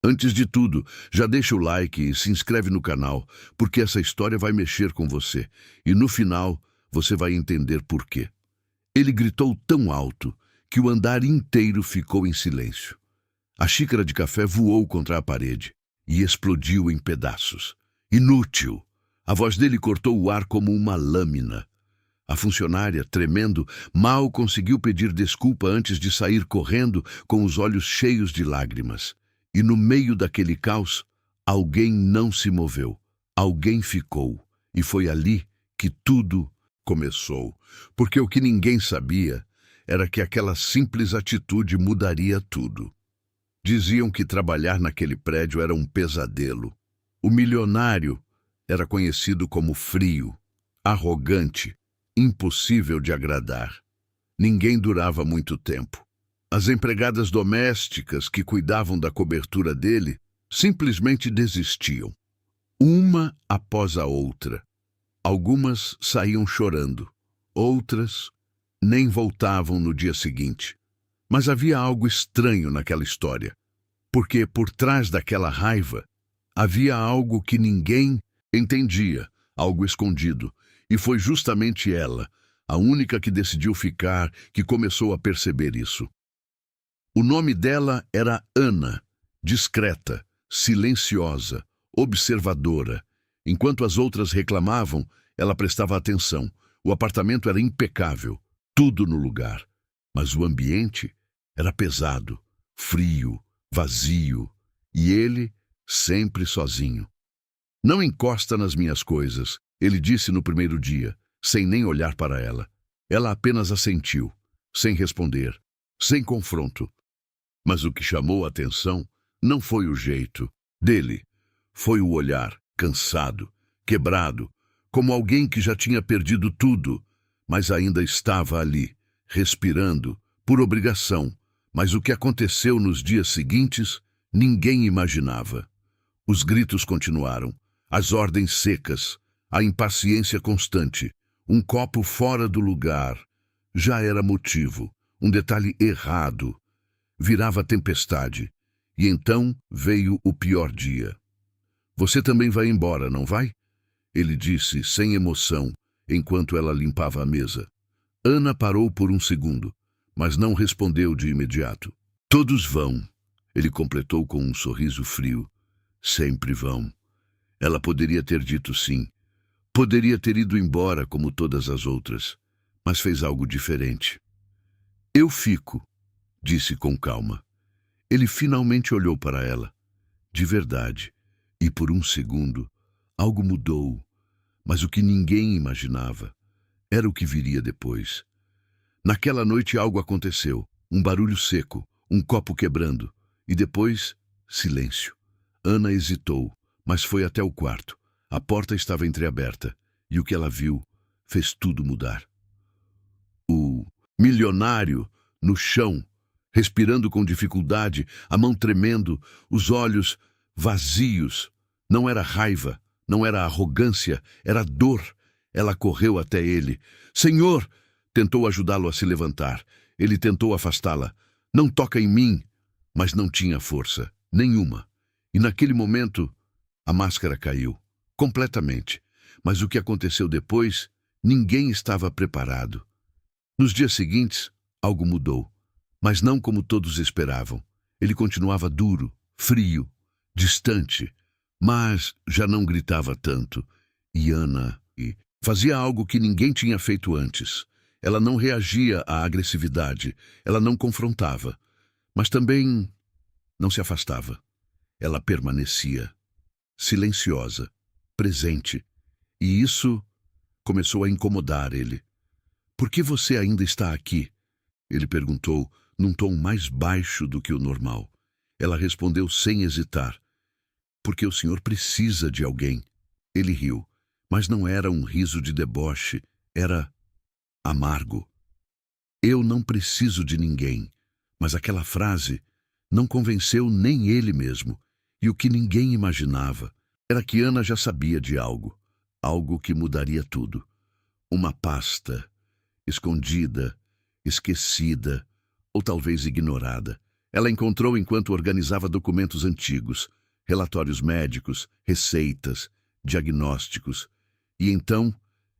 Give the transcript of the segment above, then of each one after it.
Antes de tudo, já deixa o like e se inscreve no canal, porque essa história vai mexer com você. E no final, você vai entender por quê. Ele gritou tão alto que o andar inteiro ficou em silêncio. A xícara de café voou contra a parede e explodiu em pedaços. Inútil! A voz dele cortou o ar como uma lâmina. A funcionária, tremendo, mal conseguiu pedir desculpa antes de sair correndo com os olhos cheios de lágrimas. E no meio daquele caos, alguém não se moveu. Alguém ficou. E foi ali que tudo começou. Porque o que ninguém sabia era que aquela simples atitude mudaria tudo. Diziam que trabalhar naquele prédio era um pesadelo. O milionário era conhecido como frio, arrogante, impossível de agradar. Ninguém durava muito tempo. As empregadas domésticas que cuidavam da cobertura dele simplesmente desistiam, uma após a outra. Algumas saíam chorando, outras nem voltavam no dia seguinte. Mas havia algo estranho naquela história, porque por trás daquela raiva havia algo que ninguém entendia, algo escondido, e foi justamente ela, a única que decidiu ficar, que começou a perceber isso. O nome dela era Ana, discreta, silenciosa, observadora. Enquanto as outras reclamavam, ela prestava atenção. O apartamento era impecável, tudo no lugar. Mas o ambiente era pesado, frio, vazio, e ele sempre sozinho. Não encosta nas minhas coisas, ele disse no primeiro dia, sem nem olhar para ela. Ela apenas assentiu, sem responder, sem confronto. Mas o que chamou a atenção não foi o jeito dele, foi o olhar, cansado, quebrado, como alguém que já tinha perdido tudo, mas ainda estava ali, respirando, por obrigação. Mas o que aconteceu nos dias seguintes, ninguém imaginava. Os gritos continuaram, as ordens secas, a impaciência constante, um copo fora do lugar. Já era motivo, um detalhe errado. Virava tempestade, e então veio o pior dia. Você também vai embora, não vai? Ele disse, sem emoção, enquanto ela limpava a mesa. Ana parou por um segundo, mas não respondeu de imediato. Todos vão, ele completou com um sorriso frio. Sempre vão. Ela poderia ter dito sim. Poderia ter ido embora como todas as outras, mas fez algo diferente. Eu fico, disse com calma. Ele finalmente olhou para ela. De verdade. E por um segundo, algo mudou. Mas o que ninguém imaginava era o que viria depois. Naquela noite algo aconteceu. Um barulho seco, um copo quebrando. E depois, silêncio. Ana hesitou, mas foi até o quarto. A porta estava entreaberta. E o que ela viu fez tudo mudar. O milionário no chão, respirando com dificuldade, a mão tremendo, os olhos vazios. Não era raiva, não era arrogância, era dor. Ela correu até ele. Senhor! Tentou ajudá-lo a se levantar. Ele tentou afastá-la. Não toca em mim! Mas não tinha força, nenhuma. E naquele momento, a máscara caiu, completamente. Mas o que aconteceu depois, ninguém estava preparado. Nos dias seguintes, algo mudou. Mas não como todos esperavam. Ele continuava duro, frio, distante, mas já não gritava tanto. E Ana fazia algo que ninguém tinha feito antes. Ela não reagia à agressividade, ela não confrontava, mas também não se afastava. Ela permanecia, silenciosa, presente, e isso começou a incomodar ele. Por que você ainda está aqui? Ele perguntou, num tom mais baixo do que o normal. Ela respondeu sem hesitar. Porque o senhor precisa de alguém. Ele riu, mas não era um riso de deboche, era amargo. Eu não preciso de ninguém, mas aquela frase não convenceu nem ele mesmo. E o que ninguém imaginava era que Ana já sabia de algo, algo que mudaria tudo. Uma pasta, escondida, esquecida, ou talvez ignorada. Ela encontrou enquanto organizava documentos antigos, relatórios médicos, receitas, diagnósticos. E então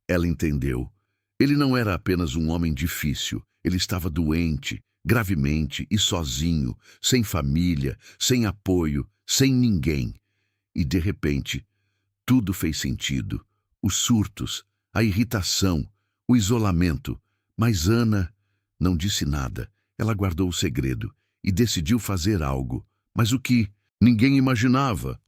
ela entendeu. Ele não era apenas um homem difícil, ele estava doente, gravemente e sozinho, sem família, sem apoio, sem ninguém. E de repente, tudo fez sentido. Os surtos, a irritação, o isolamento. Mas Ana não disse nada. Ela guardou o segredo e decidiu fazer algo. Mas o que? Ninguém imaginava.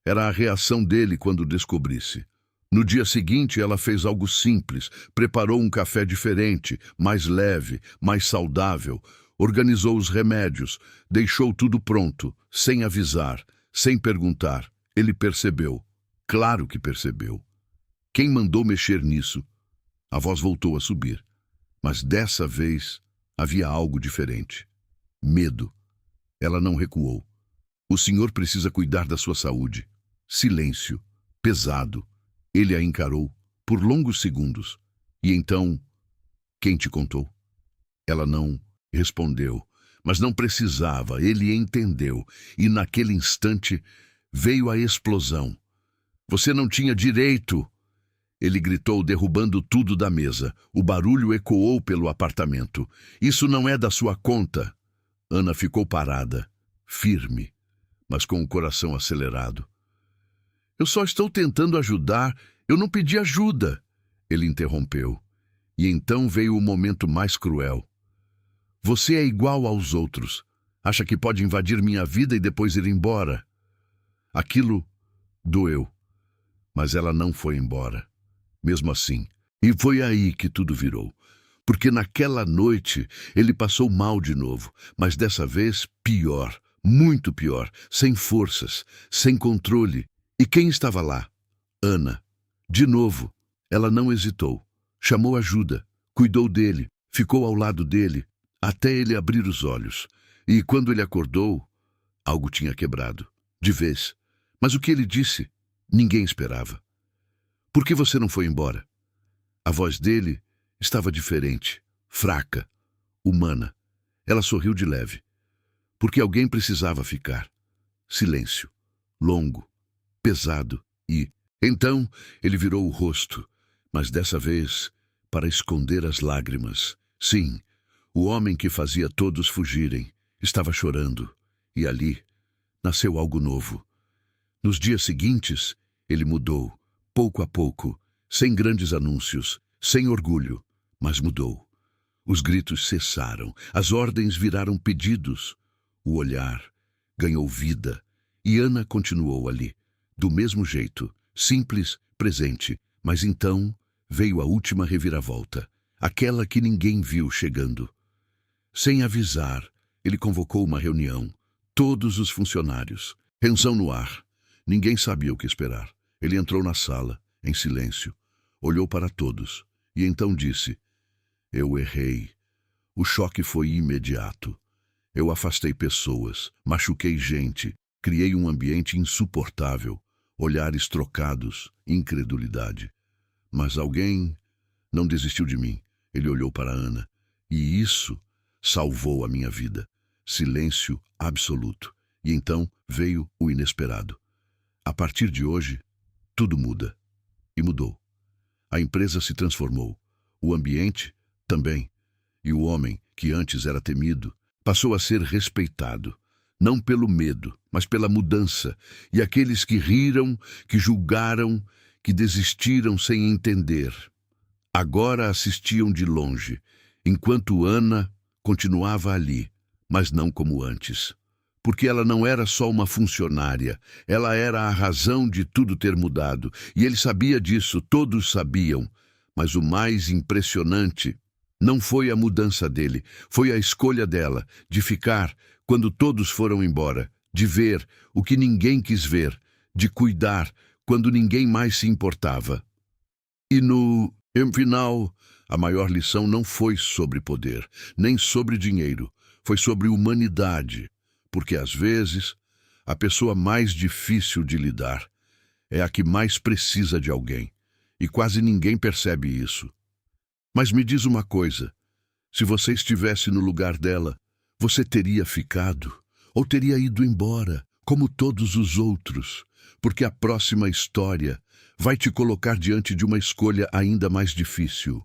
Era a reação dele quando descobrisse. No dia seguinte, ela fez algo simples, preparou um café diferente, mais leve, mais saudável, organizou os remédios, deixou tudo pronto, sem avisar, sem perguntar. Ele percebeu. Claro que percebeu. Quem mandou mexer nisso? A voz voltou a subir. Mas dessa vez havia algo diferente. Medo. Ela não recuou. O senhor precisa cuidar da sua saúde. Silêncio. Pesado. Ele a encarou por longos segundos. E então, quem te contou? Ela não respondeu, mas não precisava. Ele entendeu. E naquele instante veio a explosão. Você não tinha direito! Ele gritou, derrubando tudo da mesa. O barulho ecoou pelo apartamento. Isso não é da sua conta. Ana ficou parada, firme, mas com o coração acelerado. Eu só estou tentando ajudar. Eu não pedi ajuda. Ele interrompeu. E então veio o momento mais cruel. Você é igual aos outros. Acha que pode invadir minha vida e depois ir embora. Aquilo doeu. Mas ela não foi embora. Mesmo assim. E foi aí que tudo virou. Porque naquela noite ele passou mal de novo. Mas dessa vez pior. Muito pior. Sem forças. Sem controle. E quem estava lá? Ana. De novo. Ela não hesitou. Chamou ajuda. Cuidou dele. Ficou ao lado dele. Até ele abrir os olhos. E quando ele acordou, algo tinha quebrado. De vez. Mas o que ele disse? Ninguém esperava. Por que você não foi embora? A voz dele estava diferente, fraca, humana. Ela sorriu de leve. Porque alguém precisava ficar. Silêncio. Longo. Pesado. E, então, ele virou o rosto. Mas dessa vez, para esconder as lágrimas. Sim, o homem que fazia todos fugirem estava chorando. E ali nasceu algo novo. Nos dias seguintes, ele mudou, pouco a pouco, sem grandes anúncios, sem orgulho, mas mudou. Os gritos cessaram, as ordens viraram pedidos. O olhar ganhou vida e Ana continuou ali, do mesmo jeito, simples, presente. Mas então veio a última reviravolta, aquela que ninguém viu chegando. Sem avisar, ele convocou uma reunião. Todos os funcionários. Tensão no ar. Ninguém sabia o que esperar. Ele entrou na sala, em silêncio, olhou para todos e então disse: Eu errei. O choque foi imediato. Eu afastei pessoas, machuquei gente, criei um ambiente insuportável, olhares trocados, incredulidade. Mas alguém não desistiu de mim. Ele olhou para Ana. E isso salvou a minha vida. Silêncio absoluto. E então veio o inesperado. A partir de hoje, tudo muda. E mudou. A empresa se transformou. O ambiente também. E o homem, que antes era temido, passou a ser respeitado. Não pelo medo, mas pela mudança. E aqueles que riram, que julgaram, que desistiram sem entender, agora assistiam de longe, enquanto Ana continuava ali, mas não como antes. Porque ela não era só uma funcionária, ela era a razão de tudo ter mudado. E ele sabia disso, todos sabiam. Mas o mais impressionante não foi a mudança dele, foi a escolha dela, de ficar quando todos foram embora, de ver o que ninguém quis ver, de cuidar quando ninguém mais se importava. E no final, a maior lição não foi sobre poder, nem sobre dinheiro, foi sobre humanidade. Porque, às vezes, a pessoa mais difícil de lidar é a que mais precisa de alguém. E quase ninguém percebe isso. Mas me diz uma coisa. Se você estivesse no lugar dela, você teria ficado? ou teria ido embora, como todos os outros, porque a próxima história vai te colocar diante de uma escolha ainda mais difícil.